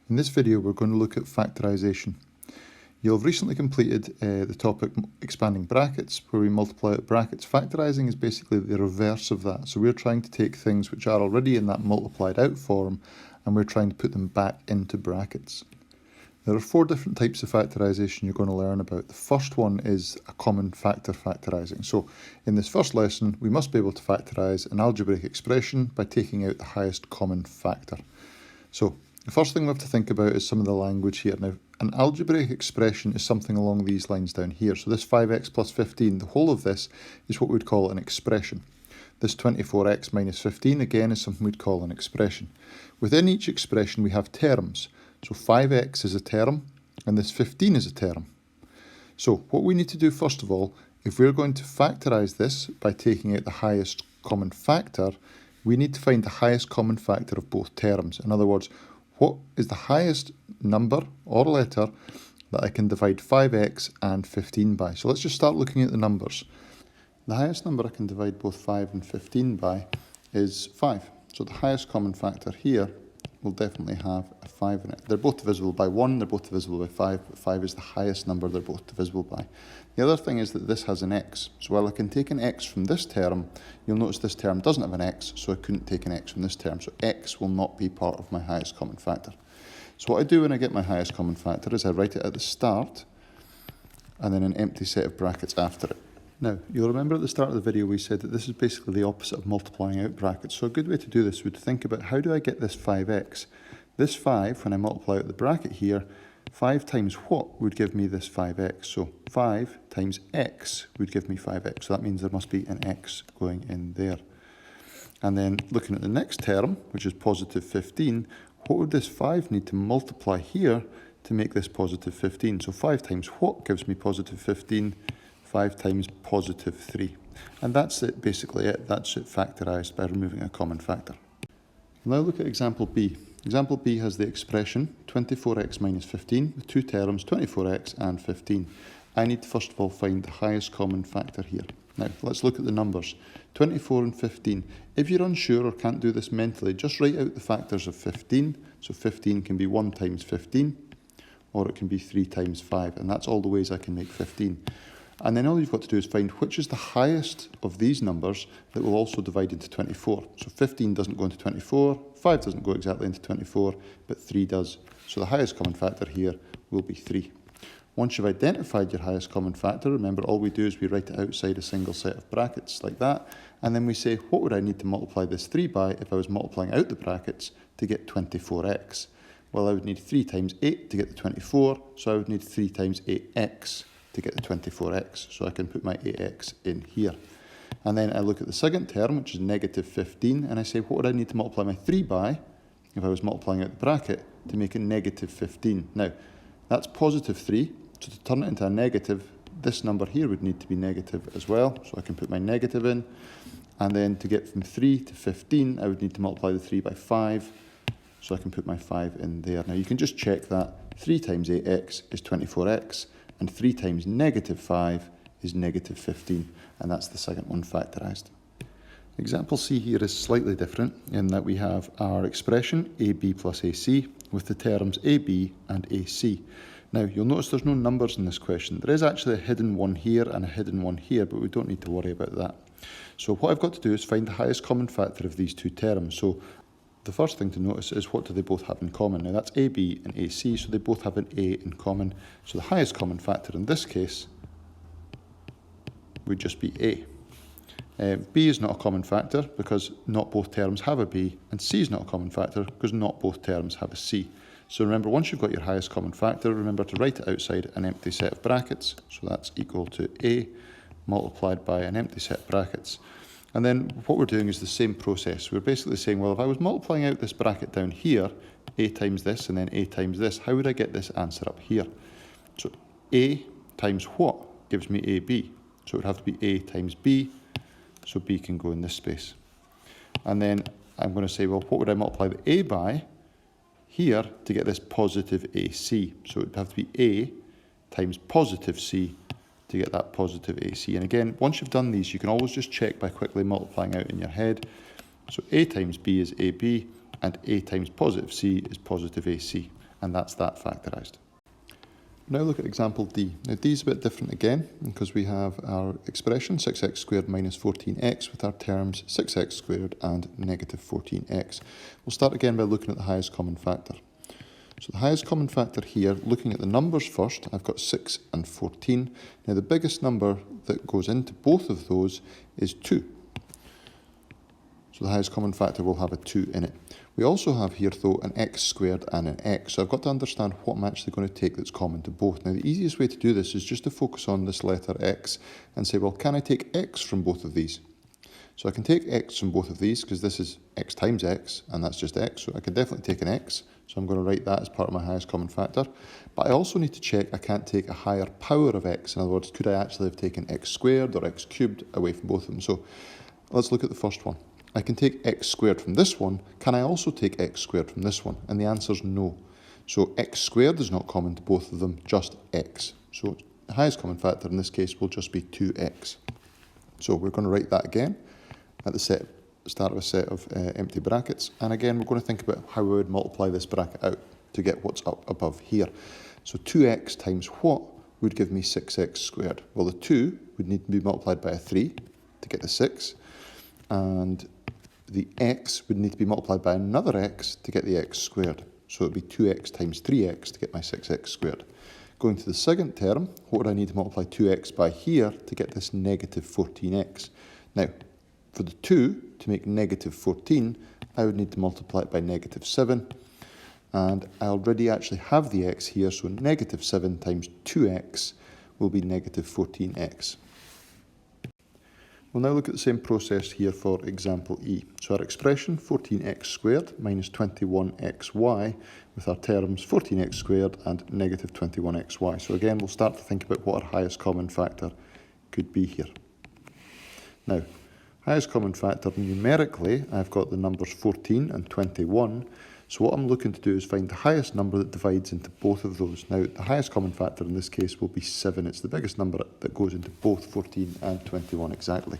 In this video we're going to look at factorisation. You'll have recently completed the topic expanding brackets, where we multiply out brackets. Factorising is basically the reverse of that. So we're trying to take things which are already in that multiplied out form and we're trying to put them back into brackets. There are 4 different types of factorisation you're going to learn about. The first one is a common factor factorising. So in this first lesson we must be able to factorise an algebraic expression by taking out the highest common factor. So the first thing we have to think about is some of the language here. Now, an algebraic expression is something along these lines down here. So this 5x plus 15, the whole of this is what we'd call an expression. This 24x minus 15, again, is something we'd call an expression. Within each expression we have terms. So 5x is a term, and this 15 is a term. So what we need to do first of all, if we're going to factorise this by taking out the highest common factor, we need to find the highest common factor of both terms. In other words, what is the highest number or letter that I can divide 5x and 15 by? So let's just start looking at the numbers. The highest number I can divide both 5 and 15 by is 5. So the highest common factor here will definitely have a 5 in it. They're both divisible by 1, they're both divisible by 5, but 5 is the highest number they're both divisible by. The other thing is that this has an x. So while I can take an x from this term, you'll notice this term doesn't have an x, so I couldn't take an x from this term. So x will not be part of my highest common factor. So what I do when I get my highest common factor is I write it at the start and then an empty set of brackets after it. Now, you'll remember at the start of the video we said that this is basically the opposite of multiplying out brackets. So a good way to do this would to think about, how do I get this 5x? This 5, when I multiply out the bracket here, 5 times what would give me this 5x? So 5 times x would give me 5x. So that means there must be an x going in there. And then looking at the next term, which is positive 15, what would this 5 need to multiply here to make this positive 15? So 5 times what gives me positive 15? 5 times positive 3. And that's it, basically it. That's it factorised by removing a common factor. Now look at example B. Example B has the expression 24x minus 15 with 2 terms, 24x and 15. I need to first of all find the highest common factor here. Now let's look at the numbers. 24 and 15. If you're unsure or can't do this mentally, just write out the factors of 15. So 15 can be 1 times 15, or it can be 3 times 5, and that's all the ways I can make 15. And then all you've got to do is find which is the highest of these numbers that will also divide into 24. So 15 doesn't go into 24, 5 doesn't go exactly into 24, but 3 does. So the highest common factor here will be 3. Once you've identified your highest common factor, remember all we do is we write it outside a single set of brackets like that, and then we say, what would I need to multiply this 3 by if I was multiplying out the brackets to get 24x? Well, I would need 3 times 8 to get the 24, so I would need 3 times 8x. To get the 24x, so I can put my 8x in here. And then I look at the second term, which is negative 15, and I say, what would I need to multiply my 3 by if I was multiplying out the bracket to make it negative 15? Now, that's positive 3, so to turn it into a negative, this number here would need to be negative as well, so I can put my negative in. And then to get from 3 to 15, I would need to multiply the 3 by 5, so I can put my 5 in there. Now, you can just check that 3 times 8x is 24x, and 3 times negative 5 is negative 15, and that's the second one factorised. Example C here is slightly different in that we have our expression AB plus AC with the terms AB and AC. Now you'll notice there's no numbers in this question. There is actually a hidden one here and a hidden one here, but we don't need to worry about that. So what I've got to do is find the highest common factor of these two terms. So the first thing to notice is, what do they both have in common? Now that's AB and AC, so they both have an A in common. So the highest common factor in this case would just be A. B is not a common factor because not both terms have a B, and C is not a common factor because not both terms have a C. So remember, once you've got your highest common factor, remember to write it outside an empty set of brackets. So that's equal to A multiplied by an empty set of brackets. And then what we're doing is the same process. We're basically saying, well, if I was multiplying out this bracket down here, A times this and then A times this, how would I get this answer up here? So A times what gives me AB? So it would have to be A times B, so B can go in this space. And then I'm going to say, well, what would I multiply the A by here to get this positive AC? So it would have to be A times positive C to get that positive AC. And again, once you've done these, you can always just check by quickly multiplying out in your head. So A times B is AB, and A times positive C is positive AC. and that's that factorised. Now look at example D. Now D is a bit different again because we have our expression 6x squared minus 14x with our terms 6x squared and negative 14x. We'll start again by looking at the highest common factor. So the highest common factor here, looking at the numbers first, I've got 6 and 14. Now the biggest number that goes into both of those is 2. So the highest common factor will have a 2 in it. We also have here though an x squared and an x, so I've got to understand what I'm actually going to take that's common to both. Now the easiest way to do this is just to focus on this letter x and say, well, can I take x from both of these? So I can take x from both of these because this is x times x and that's just x, so I can definitely take an x. So I'm going to write that as part of my highest common factor. But I also need to check I can't take a higher power of x. In other words, could I actually have taken x squared or x cubed away from both of them? So let's look at the first one. I can take x squared from this one. Can I also take x squared from this one? And the answer is no. So x squared is not common to both of them, just x. So the highest common factor in this case will just be 2x. So we're going to write that again at the start of a set of empty brackets. And again, we're going to think about how we would multiply this bracket out to get what's up above here. So 2x times what would give me 6x squared? Well, the 2 would need to be multiplied by a 3 to get the 6. And the x would need to be multiplied by another x to get the x squared. So it would be 2x times 3x to get my 6x squared. Going to the second term, what would I need to multiply 2x by here to get this negative 14x? Now, for the 2 to make negative 14, I would need to multiply it by negative 7. And I already actually have the x here, so negative 7 times 2x will be negative 14x. We'll now look at the same process here for example E. So our expression 14x squared minus 21xy with our terms 14x squared and negative 21xy. So again, we'll start to think about what our highest common factor could be here. Now, highest common factor numerically, I've got the numbers 14 and 21. So what I'm looking to do is find the highest number that divides into both of those. Now, the highest common factor in this case will be 7. It's the biggest number that goes into both 14 and 21 exactly.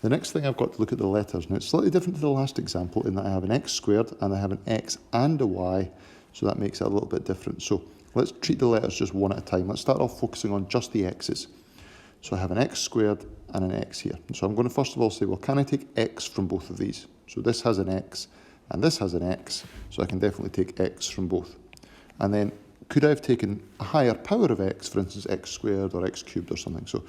The next thing I've got to look at the letters. Now, it's slightly different to the last example in that I have an x squared and I have an x and a y, so that makes it a little bit different. So let's treat the letters just one at a time. Let's start off focusing on just the x's. So I have an x squared and an x here. So I'm going to first of all say, well, can I take x from both of these? So this has an x and this has an x, so I can definitely take x from both. And then could I have taken a higher power of x, for instance, x squared or x cubed or something? So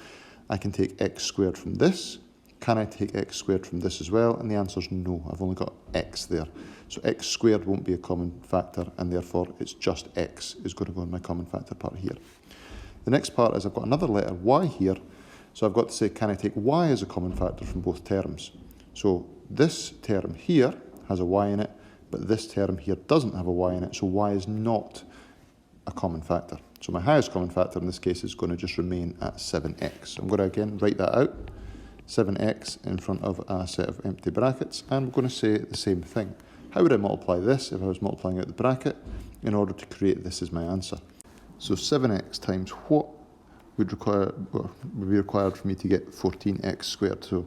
I can take x squared from this. Can I take x squared from this as well? And the answer is no, I've only got x there. So x squared won't be a common factor, and therefore it's just x is going to go in my common factor part here. The next part is I've got another letter y here, so I've got to say, can I take y as a common factor from both terms? So this term here has a y in it, but this term here doesn't have a y in it, so y is not a common factor. So my highest common factor in this case is going to just remain at 7x. So I'm going to again write that out, 7x in front of a set of empty brackets, and we're going to say the same thing. How would I multiply this if I was multiplying out the bracket in order to create this as my answer? So 7x times what would be required for me to get 14x squared? So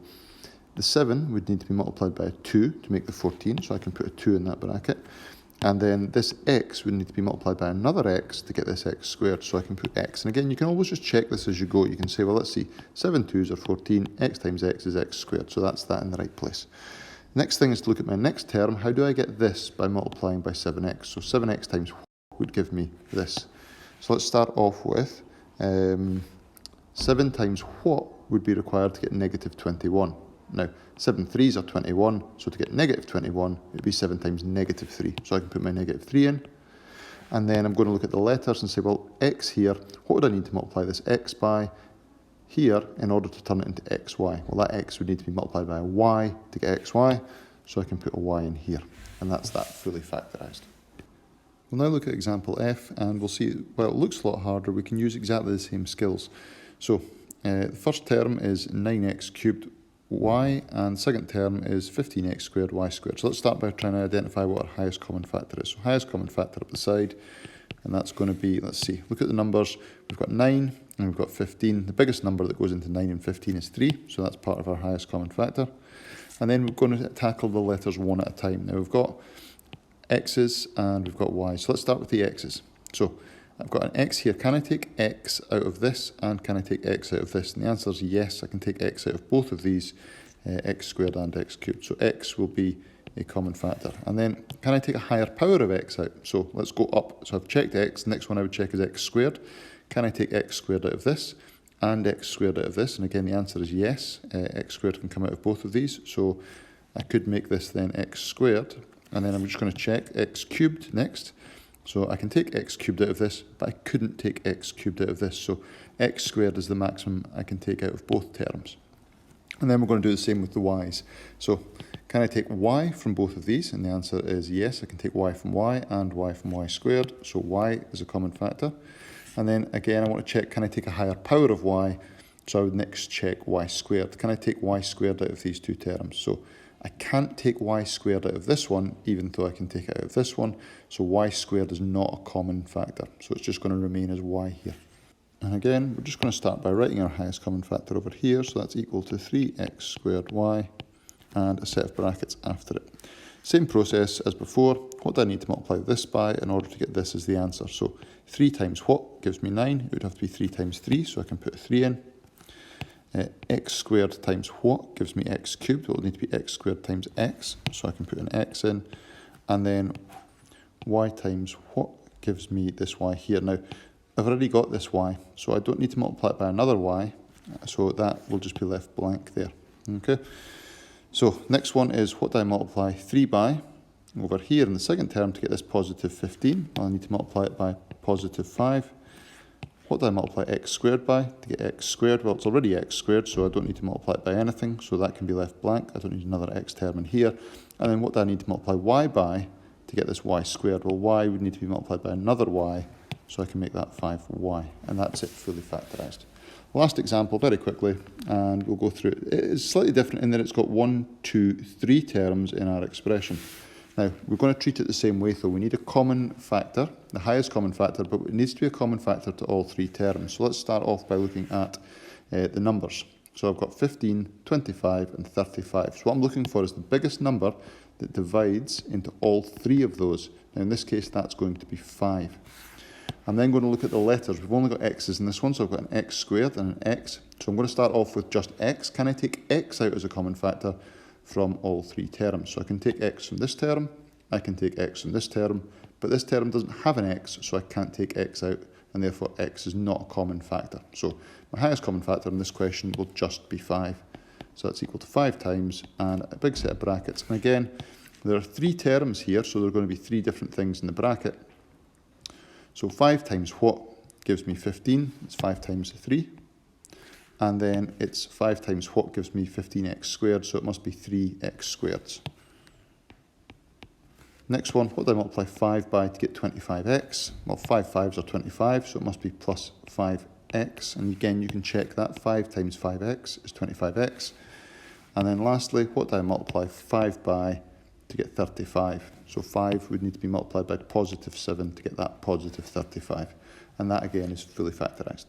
the 7 would need to be multiplied by a 2 to make the 14, so I can put a 2 in that bracket. And then this x would need to be multiplied by another x to get this x squared, so I can put x. And again, you can always just check this as you go. You can say, well, let's see, 7 2s are 14, x times x is x squared, so that's that in the right place. Next thing is to look at my next term. How do I get this by multiplying by 7x? So 7x times would give me this. So let's start off with 7 times what would be required to get negative 21. Now, 7 3s are 21, so to get negative 21, it would be 7 times negative 3. So I can put my negative 3 in. And then I'm going to look at the letters and say, well, x here, what would I need to multiply this x by here in order to turn it into xy? Well, that x would need to be multiplied by a y to get xy, so I can put a y in here. And that's that fully factorised. We'll now look at example F, and we'll see, well, it looks a lot harder. We can use exactly the same skills. So the first term is 9x cubed y, and second term is 15x squared y squared. So let's start by trying to identify what our highest common factor is. So highest common factor up the side, and that's going to be, let's see, look at the numbers. We've got 9 and we've got 15. The biggest number that goes into 9 and 15 is 3, so that's part of our highest common factor. And then we're going to tackle the letters one at a time. Now we've got x's and we've got y's. So let's start with the x's. So I've got an x here. Can I take x out of this and can I take x out of this? And the answer is yes, I can take x out of both of these, x squared and x cubed. So x will be a common factor. And then can I take a higher power of x out? So let's go up. So I've checked x. The next one I would check is x squared. Can I take x squared out of this and x squared out of this? And again, the answer is yes. X squared can come out of both of these. So I could make this then x squared. And then I'm just going to check x cubed next. So I can take x cubed out of this, but I couldn't take x cubed out of this. So x squared is the maximum I can take out of both terms. And then we're going to do the same with the y's. So can I take y from both of these? And the answer is yes, I can take y from y and y from y squared. So y is a common factor. And then again, I want to check, can I take a higher power of y? So I would next check y squared. Can I take y squared out of these two terms? So I can't take y squared out of this one, even though I can take it out of this one. So y squared is not a common factor. So it's just going to remain as y here. And again, we're just going to start by writing our highest common factor over here. So that's equal to 3x squared y and a set of brackets after it. Same process as before. What do I need to multiply this by in order to get this as the answer? So 3 times what gives me 9? It would have to be 3 times 3, so I can put a 3 in. X squared times what gives me x cubed? It will need to be x squared times x, so I can put an x in. And then y times what gives me this y here. Now, I've already got this y, so I don't need to multiply it by another y, so that will just be left blank there. Okay. So next one is, what do I multiply 3 by? Over here in the second term, to get this positive 15, I'll need to multiply it by positive 5. What do I multiply x squared by to get x squared? Well, it's already x squared, so I don't need to multiply it by anything, so that can be left blank. I don't need another x term in here. And then what do I need to multiply y by to get this y squared? Well, y would need to be multiplied by another y, so I can make that 5y. And that's it, fully factorised. Last example, very quickly, and we'll go through it. It is slightly different in that it's got 1, 2, 3 terms in our expression. Now, we're going to treat it the same way, though. We need a common factor, the highest common factor, but it needs to be a common factor to all 3 terms. So let's start off by looking at the numbers. So I've got 15, 25, and 35. So what I'm looking for is the biggest number that divides into all 3 of those. Now, in this case, that's going to be 5. I'm then going to look at the letters. We've only got x's in this one, so I've got an x squared and an x. So I'm going to start off with just x. Can I take x out as a common factor from all 3 terms? So I can take x from this term, I can take x from this term, but this term doesn't have an x, so I can't take x out, and therefore x is not a common factor. So my highest common factor in this question will just be 5. So that's equal to 5 times, and a big set of brackets. And again, there are 3 terms here, so there are going to be 3 different things in the bracket. So 5 times what gives me 15? It's 5 times 3. And then it's 5 times what gives me 15x squared, so it must be 3x squared. Next one, what do I multiply 5 by to get 25x? Well, 5 5s are 25, so it must be plus 5x. And again, you can check that. 5 times 5x is 25x. And then lastly, what do I multiply 5 by to get 35? So 5 would need to be multiplied by positive 7 to get that positive 35. And that again is fully factorised.